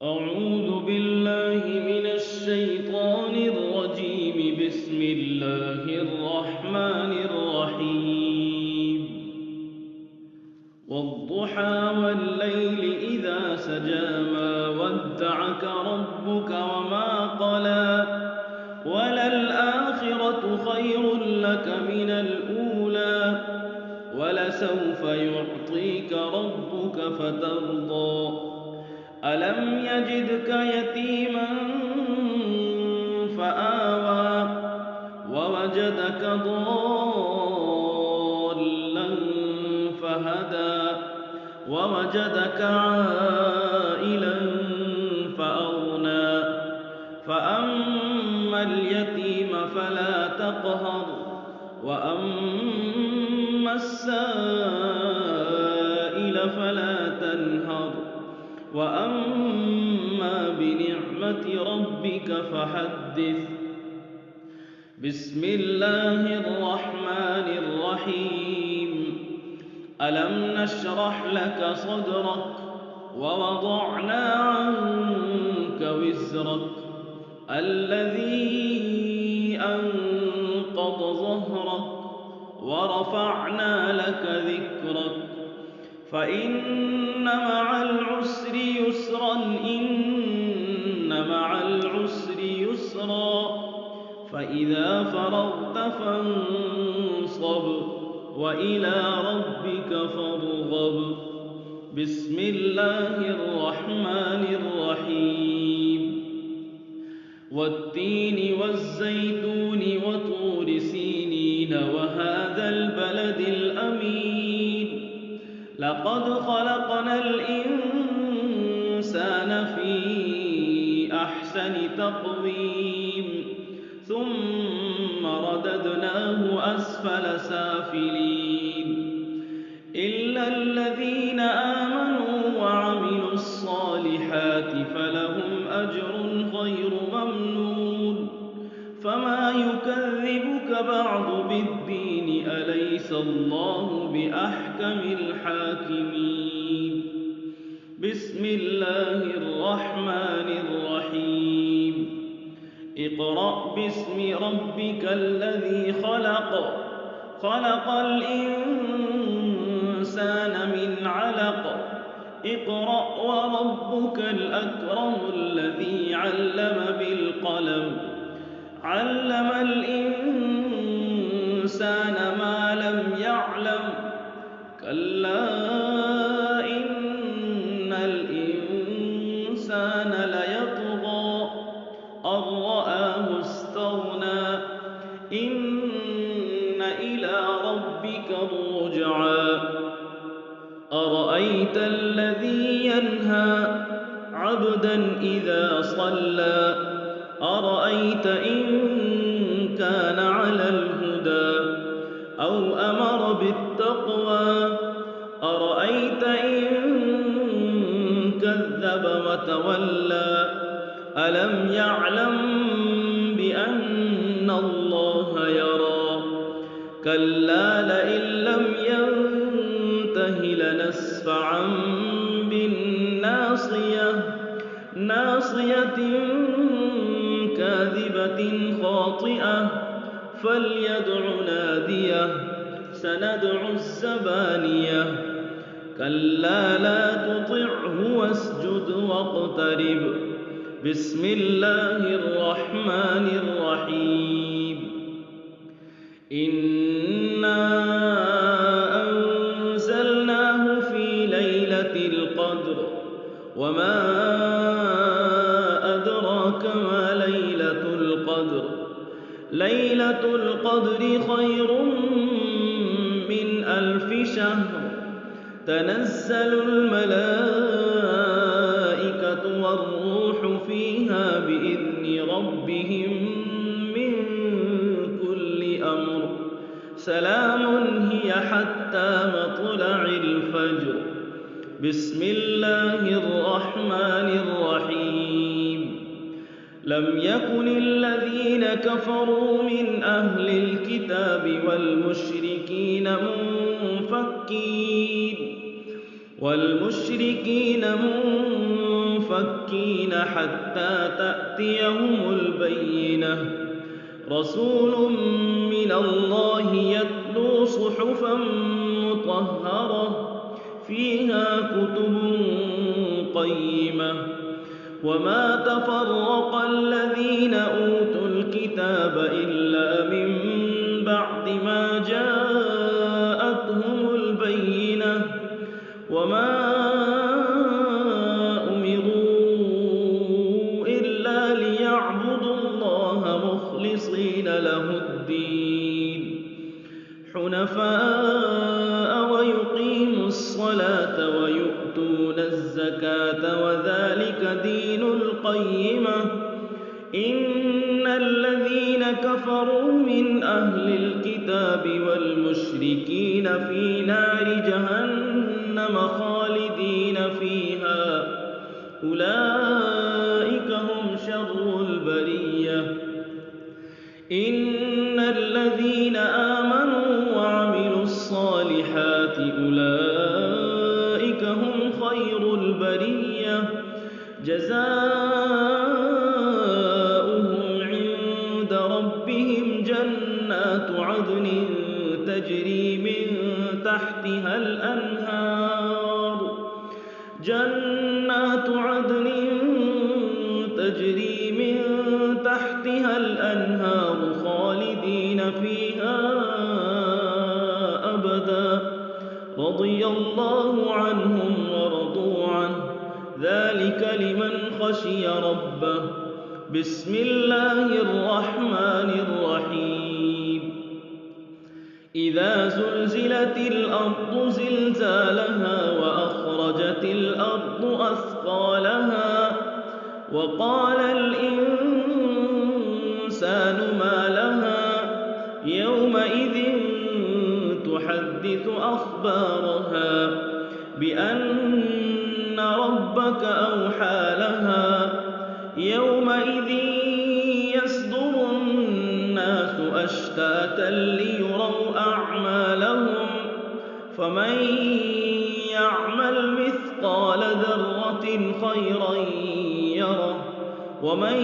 أعوذ بالله من الشيطان الرجيم. بسم الله الرحمن الرحيم. والضحى والليل إذا سجى ما ودعك ربك وما قلى وللآخرة خير لك من الأولى ولسوف يعطيك ربك فترضى. ألم يجدك يتيما فآوى ووجدك ضالا فهدى ووجدك عائلا فأغنى فأما اليتيم فلا تقهر وأما السائل فلا تنهر وأما بنعمة ربك فحدث. بسم الله الرحمن الرحيم. ألم نشرح لك صدرك ووضعنا عنك وزرك الذي أنقض ظهرك ورفعنا لك ذكرك فإن مع العسر يسرا إن مع العسر يسرا فإذا فرغت فانصب وإلى ربك فارغب. بسم الله الرحمن الرحيم. والتين والزيتون وطور سينين وهذا البلد الأمين لقد خلقنا الإنسان في أحسن تقويم ثم رددناه أسفل سافلين إلا الذين آمنوا وعملوا الصالحات فلهم أجر غير ممنون. فما يكذبك بعد بالدين أليس الله بأحكم الحاكمين. بسم الله الرحمن الرحيم. اقرأ باسم ربك الذي خلق خلق الإنسان من علق اقرأ وربك الأكرم الذي علم بالقلم علم الإنسان ما لم يعلم كلا إن الإنسان ليطغى أن رآه استغنى إن إلى ربك الرجعى. أرأيت الذي ينهى عبدا إذا صلى أرأيت إن كان على الهدى أو أمر بالتقوى أرأيت إن كذب وتولى ألم يعلم بأن الله يرى كلا لئن لم ينته لنسفعا بالناصية ناصية كاذبة خاطئة فليدع ناديه سندع الزبانية كلا لا تطعه واسجد واقترب. بسم الله الرحمن الرحيم. إنا أنزلناه في ليلة القدر وما أدراك ما ليلة القدر ليلة القدر خير من 1000 شهر تنزل الملائكة والروح فيها بإذن ربهم من كل أمر سلام هي حتى مطلع الفجر. بسم الله الرحمن الرحيم. لم يكن الذين كفروا من أهل الكتاب والمشركين منفكين مفكين حتى تأتيهم البينة رسول من الله يتلو صحفا مطهرة فيها كتب قيمة وما تفرق الذين أوتوا الكتاب إلا من بعد ما جاءتهم البينة وما أمروا إلا ليعبدوا الله مخلصين له الدين حنفاء ويقيموا الصلاة ويؤتون الزكاة وذلك دين القيمة إن الذين كفروا من أهل الكتاب والمشركين في نار جهنم خالدين فيها أولئك هم شر البرية إن الذين آمنوا وعملوا الصالحات أولئك هم خير البرية جزاؤهم عند ربهم جنات عدن تجري من تحتها الأنهار خالدين فيها أبدا رضي الله عنهم ورضوا عنه ذلك لمن خشي ربه بسم الله الرحمن الرحيم إذا زلزلت الأرض زلزالها وأخرجت الأرض أثقالها وقال الإنسان ما لها يومئذ تحدث أخبارها بأن ربك أوحى لها يومئذ يصدر الناس أشتاتا ليروا أعمالهم فمن يعمل مثقال ذرة خيرا يره ومن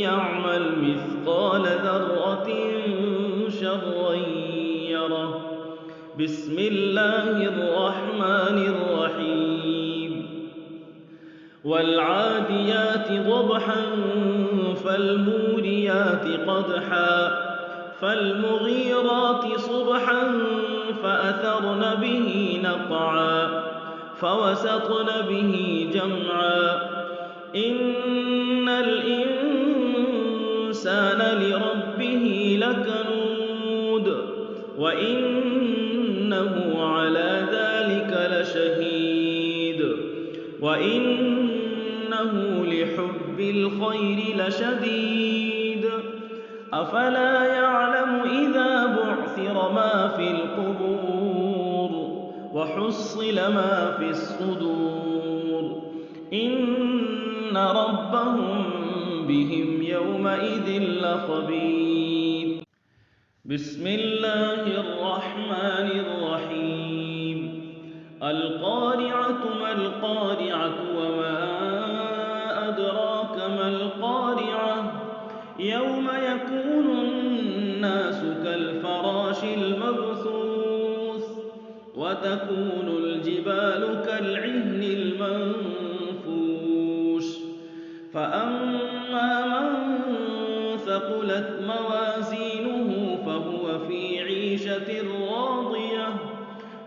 يعمل مثقال ذرة شرا يره بسم الله الرحمن الرحيم والعاديات ضبحا فالموريات قدحا فالمغيرات صبحا فأثرن به نقعا فوسطن به جمعا إن الإنسان لربه لكنود وإنه على ذلك لشهيد وإنه لحب الخير لشديد أفلا يعلم إذا بعثر ما في القبور وحصل ما في الصدور إن ربهم بهم يومئذ لخبير بسم الله الرحمن الرحيم القارعة ما القارعة وما أدراك ما القارعة يوم يكون الناس كالفراش المبثوث وتكون الجبال كالعهن المنفوش فأما من ثقلت موازينه فهو في عيشة راضية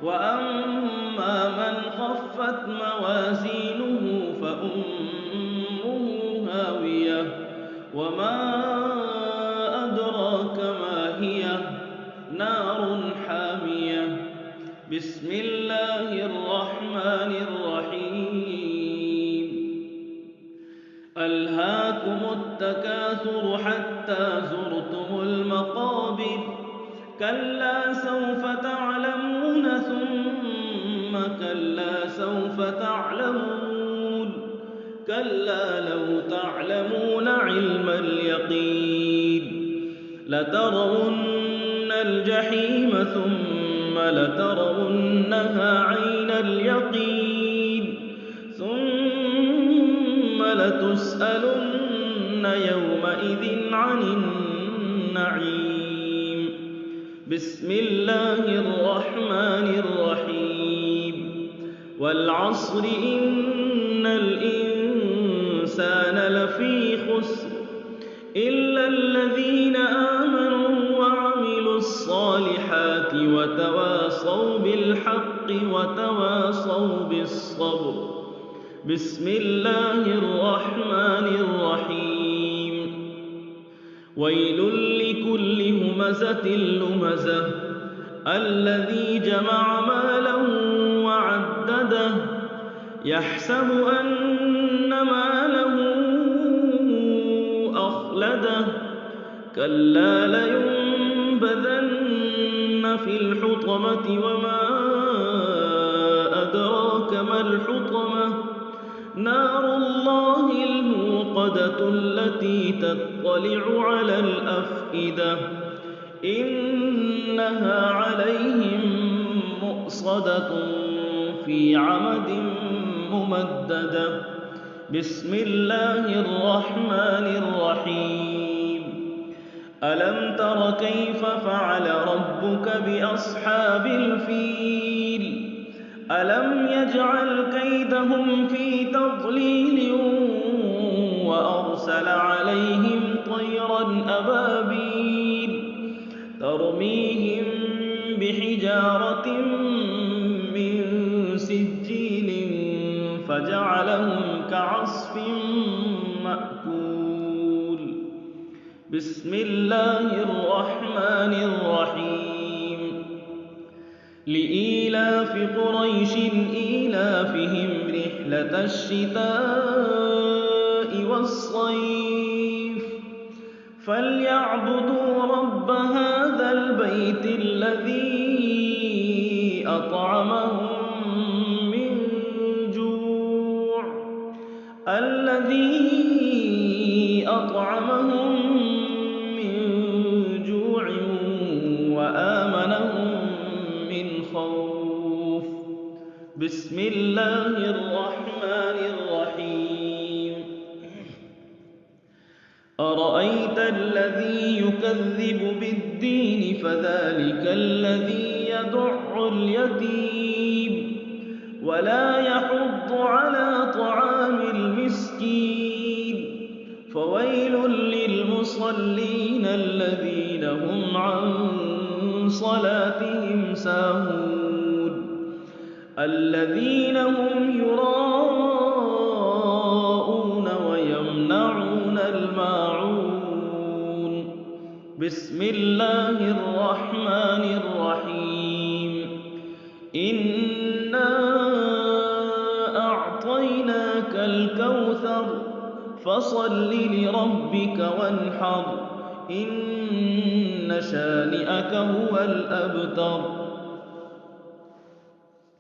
وأما من خفت موازينه فأمه هاوية وما أدراك ما هي نار حامية بسم الله الرحمن الرحيم ألهاكم التكاثر حتى زرتم المقابر كلا سوف تعلمون ثم كلا سوف تعلمون كلا لو تعلمون علم اليقين لترون الجحيم ثم لترونها عين اليقين ثم لَتُسْأَلُنَّ يَوْمَئِذٍ عَنِ النَّعِيمِ بسم الله الرحمن الرحيم وَالْعَصْرِ إِنَّ الْإِنسَانَ لَفِي خُسْرٍ إِلَّا الَّذِينَ آمَنُوا وَعَمِلُوا الصَّالِحَاتِ وَتَوَاصَوْا بِالْحَقِّ وَتَوَاصَوْا بِالصَّبْرِ بسم الله الرحمن الرحيم ويل لكل همزة لمزة الذي جمع مالا وعدده يحسب أن ماله أخلده كلا لينبذن في الحطمة وما أدراك ما الحطمة نار الله الموقدة التي تطلع على الأفئدة إنها عليهم مؤصدة في عمد ممددة بسم الله الرحمن الرحيم ألم تر كيف فعل ربك بأصحاب الفيل ألم يجعل كيدهم في تضليل وأرسل عليهم طيرا أبابيل ترميهم بحجارة من سجيل فجعلهم كعصف مأكول بسم الله الرحمن الرحيم لإيلاف قريش إيلافهم رحلة الشتاء والصيف فليعبدوا رب هذا البيت الذي أطعمهم من جوع وآمنهم من خوف بسم الله الرحمن الرحيم أرأيت الذي يكذب بالدين فذلك الذي يدع اليتيم ولا يحض على طعام المسكين فويل للمصلين الذين هم عن صلاتهم ساهون الذين هم يراءون ويمنعون الماعون بسم الله الرحمن الرحيم إنا أعطيناك الكوثر فصل لربك وانحر إن شانئك هو الأبتر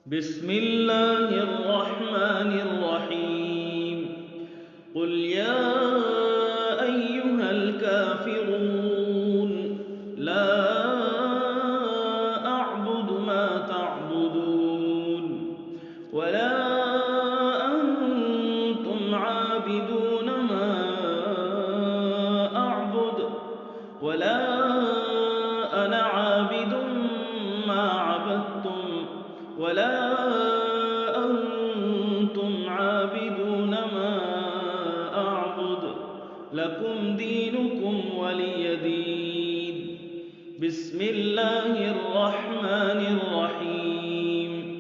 بسم الله الرحمن الرحيم قل يا أيها الكافرون لا أعبد ما تعبدون ولا أنتم عابدون ما أعبد ولا أنا عابد ما عبدتم ولا أنتم عابدون ما أعبد لكم دينكم ولي دين بسم الله الرحمن الرحيم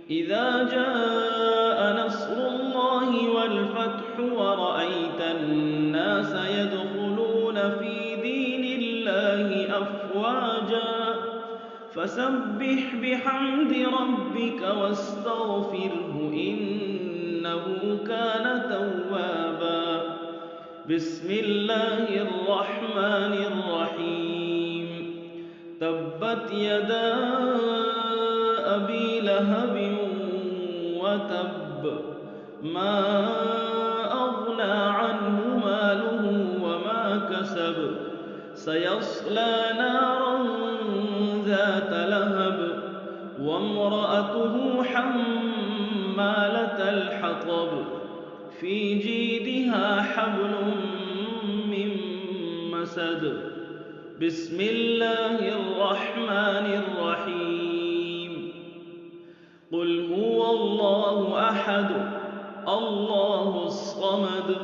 إذا جاء نصر الله والفتح ورأيت الناس يدخلون في دين الله أفواجا فسبح بحمد ربك واستغفره إنه كان توابا بسم الله الرحمن الرحيم تبت يدا أبي لهب وتب ما أغنى عنه ماله وما كسب سيصلى نارا ذات لهب وامرأته حمالة الحطب في جيدها فيها حبل من مسد بسم الله الرحمن الرحيم قل هو الله أحد الله الصمد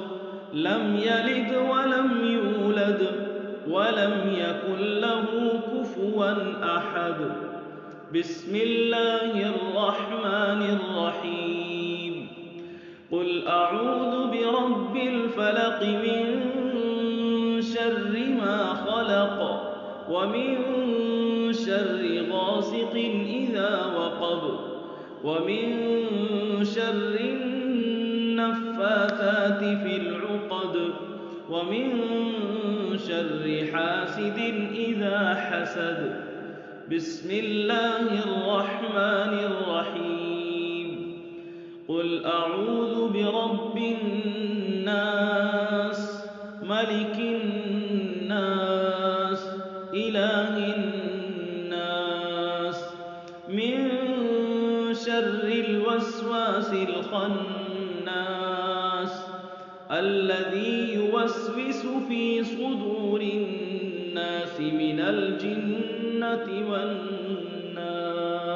لم يلد ولم يولد ولم يكن له كفوا أحد بسم الله الرحمن الرحيم قل أعوذ برب الفلق من شر ما خلق ومن شر غاسق إذا وقب ومن شر النفاثات في العقد ومن شر حاسد إذا حسد بسم الله الرحمن الرحيم قل أعوذ برب الناس ملك الناس إله الناس من شر الوسواس الخناس الذي يوسوس في صدور الناس من الجنة والناس